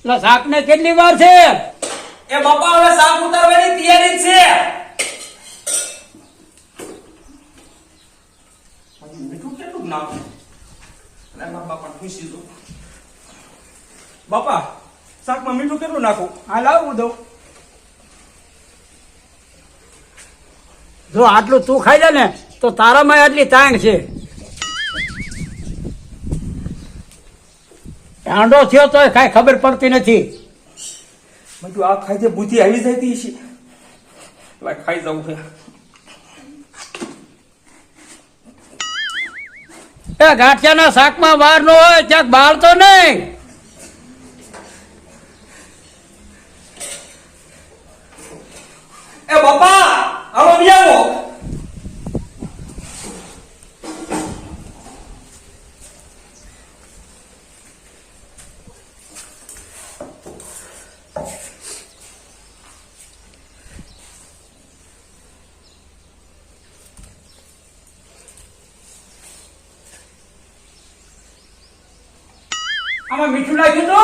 શાક ને કેટલી વાર છે? એ બાપા હવે શાક ઉતારવાની તૈયારી છે. મીઠું કેટલું નાખું અને મારા બાપાને પૂછી દઉં. બાપા શાકમાં મીઠું કેટલું નાખું? હાલ આવું દઉં. જો આટલું તું ખાઈ લે ને તો તારામાં આટલી તાંગ છે. ટાંડો થયો તો કઈ ખબર પડતી નથી. મેં આ ખાઈ દે બુદ્ધિ આવી જતી છે. ખાઈ જવું છે. એ ગાંઠિયાના શાકમાં વાર ન હોય ક્યાંક બહાર તો નહીં. એ બાપા આવો આવો. આમાં મીઠું નાખ્યું તો?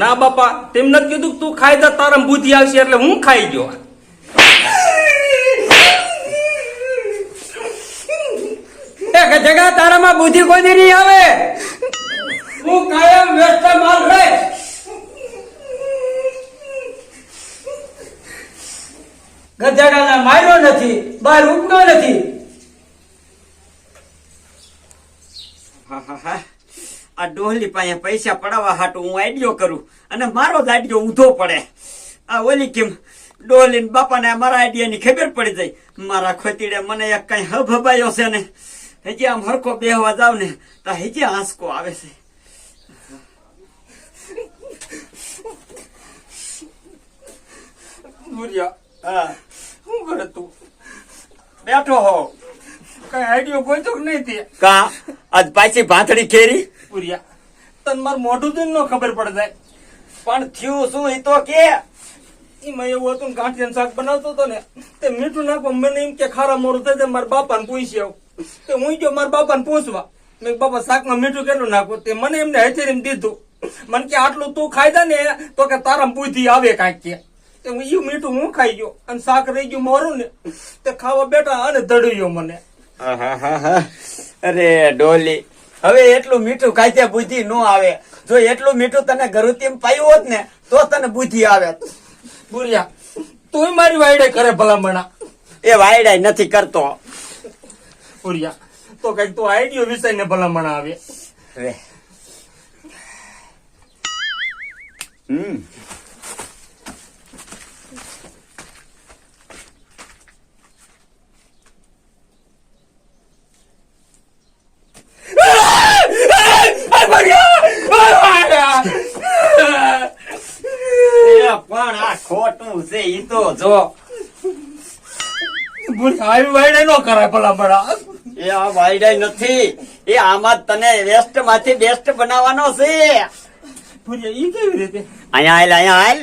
ના બાપા તેમ નથી કીધું તું ખાઈ જા તારા બુદ્ધિ આવશે એટલે હું ખાઈ ગયો. જગા તારામાં બુદ્ધિ કોઈ દી નહીં આવે. હું કાયમ વ્યસ્ત માલ રે. ગધેડાના માર્યો નથી, બહાર ઉગનો નથી. આ ડોહલી પાસે પૈસા પડાવવા હાટું હું આઈડિયો કરું અને મારો જ આઈડિયો ઊંધો પડે. આ ઓલી કેમ ડોહલી બાપાને મારા આઈડિયાની ખબર પડી જાય. મારા ખોતીડે મને એક કઈ હબાયો છે ને હજી આમ હરખો બેહવા જાવ ને તો હજી આંસકો આવે છે. હા શું કરે તું? બેઠો હો કઈ આઈડિયો કોઈ તો નહીં તે કા આજ પાછી ભાંથડી કેરી પૂર્યા તને મારું મોઢું તો ન ખબર પડે જાય. પણ થયું શું એ તો કે એમાં એવું હતું ગાંઠિયાનું શાક બનાવતો હતો ને તે મીઠું નાખવા મને એમ કે ખારા મોડું થઈ જાય મારા બાપાને પૂછ્યો. તે હું ગયો મારા બાપાને પૂછવા મેં બાપા શાકમાં મીઠું કેટલું નાખવું તે મને એમને હથેરીને દીધું. મને કે આટલું તું ખાઈ જા ને તો કે તારા બુદ્ધિ આવે કાંઈક કે હું ઈ મીઠું હું ખાઈ ગયો અને શાક રહી ગયું મારું ને તે ખાવા બેઠા અને દડ્યો મને. અરે ડોલી હવે એટલું મીઠું ખાઈ બુદ્ધિ ન આવે. જો એટલું મીઠું તને ગરુતીમ પાયું હોત ને તો તને બુદ્ધિ આવે. બુરિયા તું મારી વાયડે કરે ભલામણા. એ વાયડાય નથી કરતો. બુરિયા તો કઈક તું આઈડિયો વિષય ને ભલામણા આવે. પણ આ ખોટું છે ઈ તો જો આવી વાયડે નો કરાય ભલામણા. એ આ વાયડાય નથી. એ આમાં તને વેસ્ટ માંથી બેસ્ટ બનાવવાનો છે. બુરિયા ઈ કેવી રીતે? અહીંયા હાલ અહીંયા હાલ.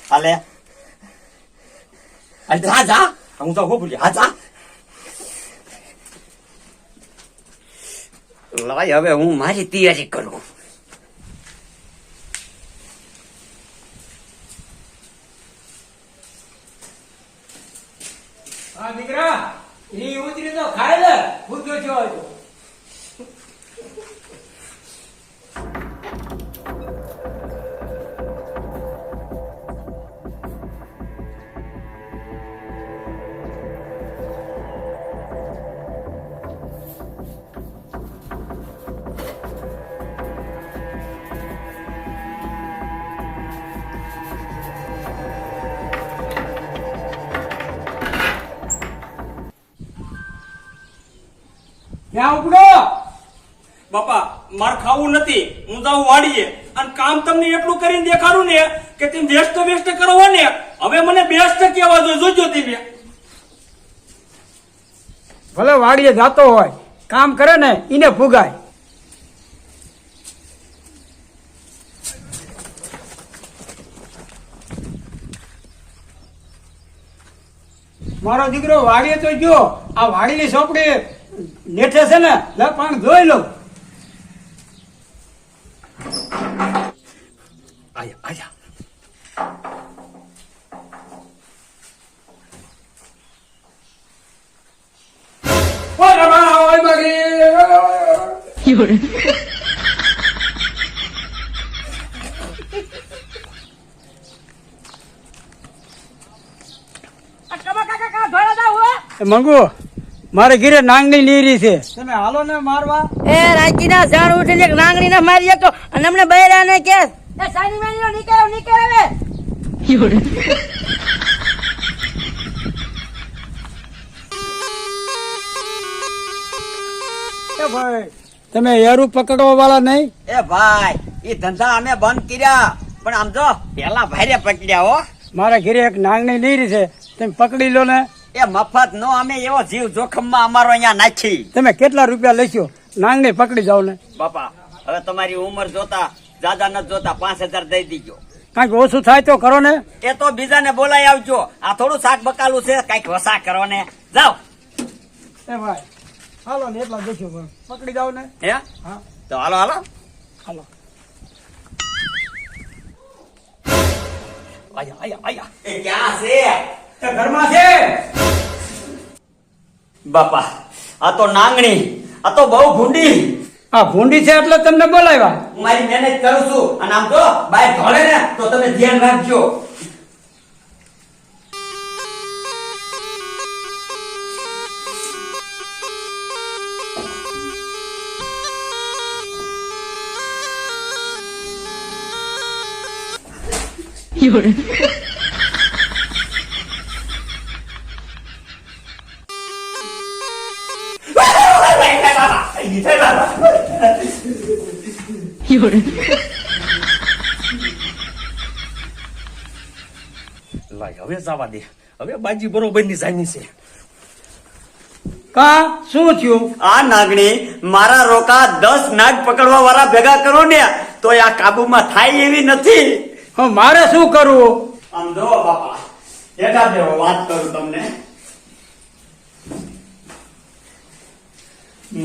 હાલે જા જા હું તો હો બુરિયા. હા જા. લાય હવે હું મારી તૈયારી કરું. હા દીકરા ઈ ઉતરી તો ખાઈ લે. ભૂખ્યો છો હોય તો. ક્યાં ઉપડો? બાપા માર ખાવું નથી. હું જાઉં વાડીએ અને કામ તમને એટલું કરીને દેખાડું ને કે તમે વેસ્ટ કરો ને હવે મને બેસ્ટ કહેવા જોજો તમે. ભલે વાડીએ જાતો હોય કામ કરે ને ઈને ફુગાય. મારો દીકરો વાડીએ તો ગયો. આ વાડીની સોપડી નેઠે છે ને લે પણ જોઈ લો. આયા આયા ઓય બાબા, ઓય બાગડી. મંગુ મારે ઘીરે નાંગણી લીરી છે, તમે હાલો ને મારવા. એ રાંચીના ઝાડ ઉઠીને એક નાંગણી ના મારી તો અને અમને બૈરાને કે એ સાની માની નીકળે એ ભાઈ તમે એરું પકડવા વાળા નહીં? એ ભાઈ એ ધંધા અમે બંધ કર્યા, પણ આમ જો પેલા ભારે પકડ્યા હો. મારા ઘરે એક નાંગણી લીરી છે, તમે પકડી લો ને. એ મફત નો અમે એવો જીવ જોખમમાં અમારો અહીંયા નાખી. તમે કેટલા રૂપિયા લેશો? નાંગણી પકડી જાવ ને. બાપા હવે તમારી ઉંમર જોતા જાદા નથી જોતા, 5000 દઈ દીજો. કાંઈક ઓછું થાય તો કરો ને. એ તો બીજાને બોલાઈ આવજો, આ થોડું શાક બકાલું છે, કઈક વસા કરો ને. જાઓ એ ભાઈ હાલો ને, એટલા દેશો પકડી જાવ ને. હે હા તો હાલો હાલો હાલો. આયા આયા આયા એ ક્યાં છે? એ ઘરમાં છે. બાપા આ તો નાંગણી, આ તો બહુ ભૂંડી. આ ભૂંડી છે એટલે તમને બોલાવ્યા. હું મારી મહેનત કરું છું, અને આમ જો બાય ધોળે ને તો તમે ધ્યાન રાખજો. લાય હવે જવા દે, હવે બાજી બરોબર ની જાની છે. કા શું થયું? આ નાગણી મારા રોકા 10 નાગ પકડવા વાળા ભેગા કરો ને તો આ કાબુમાં થાય એવી નથી. હવે મારે શું કરવું? આમ જો બાપા એકા દેવો વાત કરું તમને.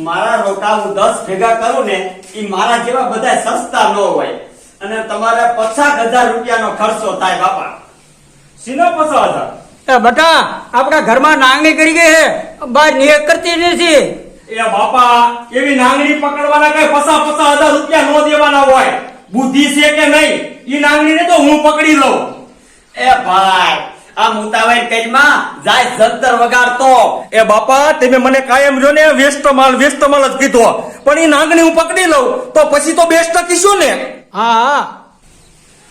મારા રોકા હું 10 ભેગા કરું ને એ મારા જેવા બધા સસ્તા ન હોય, અને તમારે 50,000 રૂપિયાનો ખર્ચો થાય બાપા. સીના 50,000? એ બટા આપણા ઘરમાં નાંગણી કરી ગઈ છે, બહાર નિયત કરતી નથી. એ બાપા એવી નાંગણી પકડવાના કઈ 50,000 રૂપિયા નો દેવાના હોય. બુદ્ધિ છે કે નહીં? ઈ નાંગણી ને તો હું પકડી લઉં. એ ભાઈ આ મુતાવર કઈમાં જાય જંતર વગાડતો. એ બાપા તમે મને કાયમ જો ને વેસ્ટ માલ જ કીધો, પણ ઈ નાંગણી હું પકડી લઉં તો પછી તો બેસ્ટ કીશું ને. હા હા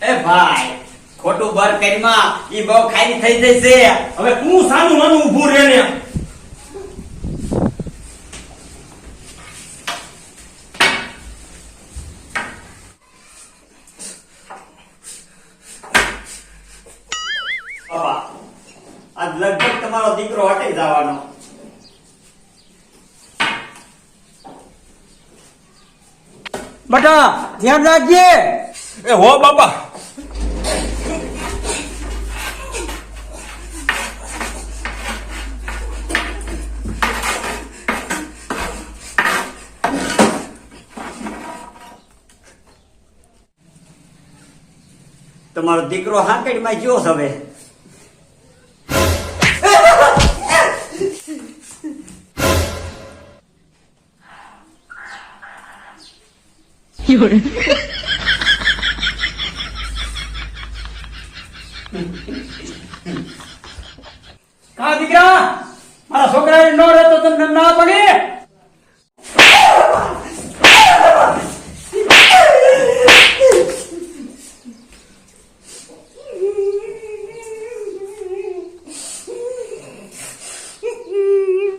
એ ભાઈ ખોટું બર કઈમાં ઈ બહુ ખાલી થઈ જશે. હવે તું સાનું માનું ઊભું રહે ને. બાપા આજ લગભગ તમારો દીકરો હટી જવાનો. બટા ધ્યાન રાખજે. એ હો બાપા. તમારો દીકરો હાંકડીમાં ગયો છે હવે. કા દીકરા મારા છોકરા નો રહેતો તમને ના પડે?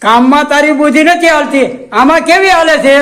કામમાં તારી બુદ્ધિ નથી હાલતી, આમાં કેવી હાલે છે?